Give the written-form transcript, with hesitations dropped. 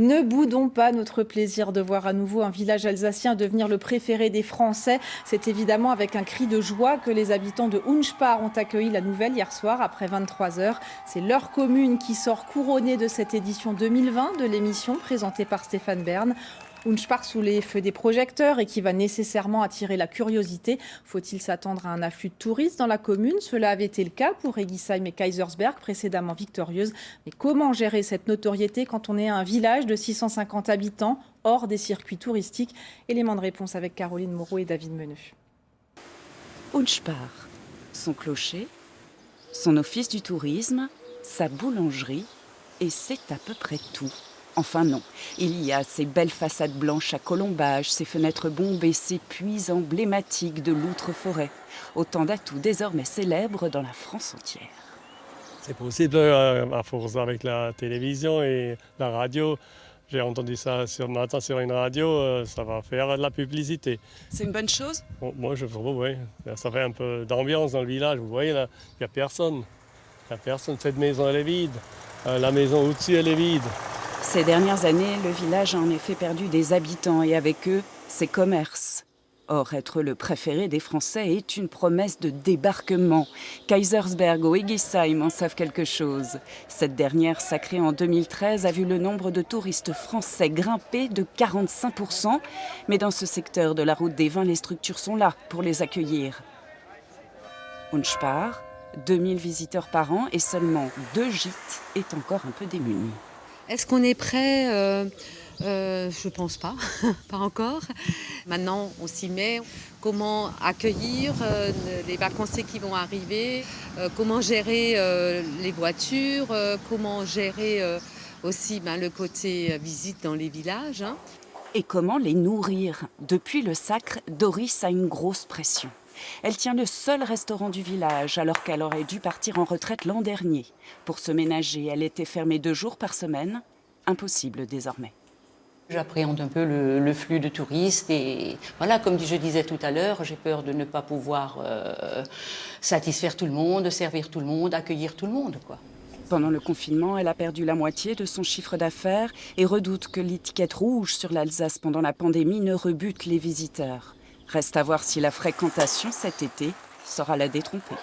Ne boudons pas notre plaisir de voir à nouveau un village alsacien devenir le préféré des Français. C'est évidemment avec un cri de joie que les habitants de Unspar ont accueilli la nouvelle hier soir après 23 heures. C'est leur commune qui sort couronnée de cette édition 2020 de l'émission présentée par Stéphane Bern. Unspar sous les feux des projecteurs et qui va nécessairement attirer la curiosité. Faut-il s'attendre à un afflux de touristes dans la commune? Cela avait été le cas pour Egisheim et Kaisersberg, précédemment victorieuses. Mais comment gérer cette notoriété quand on est un village de 650 habitants, hors des circuits touristiques? Élément de réponse avec Caroline Moreau et David Meneux. Unspar, son clocher, son office du tourisme, sa boulangerie, et c'est à peu près tout. Enfin non, il y a ces belles façades blanches à colombages, ces fenêtres bombées, ces puits emblématiques de l'outre-forêt. Autant d'atouts désormais célèbres dans la France entière. C'est possible à force avec la télévision et la radio. J'ai entendu ça ce matin sur une radio, ça va faire de la publicité. C'est une bonne chose? Bon, moi je trouve, oui. Ça fait un peu d'ambiance dans le village. Vous voyez là, il n'y a personne. Il n'y a personne, cette maison elle est vide. La maison au-dessus elle est vide. Ces dernières années, le village a en effet perdu des habitants et avec eux, ses commerces. Or, être le préféré des Français est une promesse de débarquement. Kaisersberg ou Egisheim en savent quelque chose. Cette dernière, sacrée en 2013, a vu le nombre de touristes français grimper de 45%. Mais dans ce secteur de la route des vins, les structures sont là pour les accueillir. Unspar, 2000 visiteurs par an et seulement 2 gîtes est encore un peu démuni. Est-ce qu'on est prêt? Je pense pas, pas encore. Maintenant, on s'y met. Comment accueillir les vacanciers qui vont arriver? Comment gérer les voitures? Comment gérer aussi le côté visite dans les villages? Et comment les nourrir? Depuis le sacre, Doris a une grosse pression. Elle tient le seul restaurant du village alors qu'elle aurait dû partir en retraite l'an dernier. Pour se ménager, elle était fermée 2 jours par semaine. Impossible désormais. J'appréhende un peu le flux de touristes et voilà, comme je disais tout à l'heure, j'ai peur de ne pas pouvoir satisfaire tout le monde, servir tout le monde, accueillir tout le monde, quoi. Pendant le confinement, elle a perdu la moitié de son chiffre d'affaires et redoute que l'étiquette rouge sur l'Alsace pendant la pandémie ne rebute les visiteurs. Reste à voir si la fréquentation cet été saura la détromper.